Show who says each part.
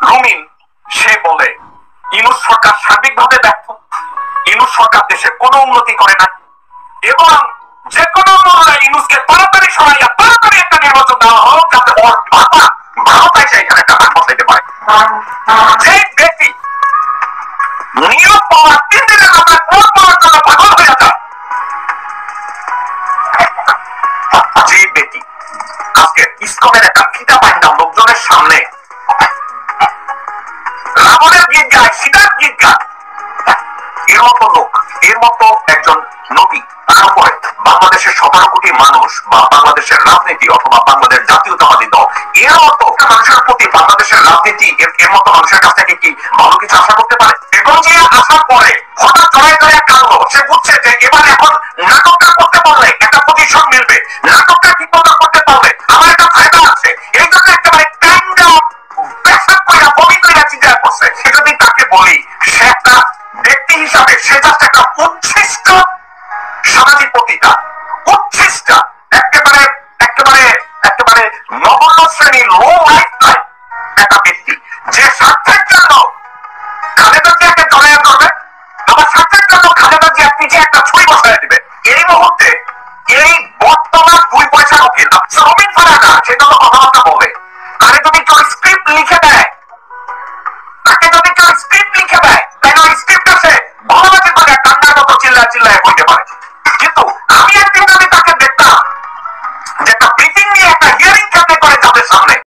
Speaker 1: রুমিন সে বলে ইউনূস সরকার সার্বিকভাবে ব্যর্থ, ইউনূস সরকার দেশে কোনো উন্নতি করে না এবং যে কোনো মূল্যে ইউনূসকে তাড়াতাড়ি সরাইয়া তাড়াতাড়ি একটা নির্বাচন দেওয়া হোক যাতে ওর ভাতা ভারতায় সেখানে একটা ভাগ বসাইতে পারে। যে ব্যক্তি নিয়োগ পাওয়ার 3 দিনের মাথায় ভোট পাওয়ার জন্য পাগল হয়ে যায়, যে ব্যক্তি আজকে ইসকনের একটা ফিতা বাইন্দা লোকজনের সামনে রাবণের গীত গায়, সীতার গীত গায়, এর মতো লোক, এর মতো একজন নবী, তার উপরে বাংলাদেশের 17 কোটি মানুষ বা বাংলাদেশের রাজনীতি অথবা বাংলাদেশ জাতীয়তাবাদী দল এর মতো মানুষের প্রতি বাংলাদেশের রাজনীতি এর মতো মানুষের কাছ থেকে কি ভালো কিছু আশা করতে পারে? এবং যে আসার পরে হঠাৎ জড়ায় জড়ায় কাঁদলো, সে বুঝছে যে এবার এখন নাটকটা করতে পারলে একটা পজিশন মিলবে, নাটকটা ঠিক মতো করতে পারলে আমার একটা ফায়দা আছে, এই জন্য একেবারে কাইন্ডা পেশাব কইরা বমি কইরা চিন্তা করছে। সে যদি তাকে বলি সে একটা ব্যক্তি হিসাবে সে জাস্ট একটা উচ্ছিষ্ট সামাজিক পতিতা, উচ্ছিষ্ট একেবারে একেবারে একেবারে নগণ্য শ্রেণী, লো লাইফ টাইপ একটা ব্যক্তি যে স্বার্থের জন্য খালেদা জিয়াকে জড়াইয়া ধরবে, আবার স্বার্থের জন্য খালেদা জিয়া পিছিয়ে একটা ছুরি বসায় দিবে। এই মুহূর্তে এই বর্তমান 2 পয়সার উকিল রুমিন ফারানা সে যত কথাবার্তা বলে, তারে যদি কেউ স্ক্রিপ্ট লিখে দেয়, তাকে যদি কেউ স্ক্রিপ্ট লিখে দেয়, তাহলে ওই স্ক্রিপ্টটা সে ভালোবাসে করে কান্নার মতো চিল্লায় চিল্লায় বইতে পারে।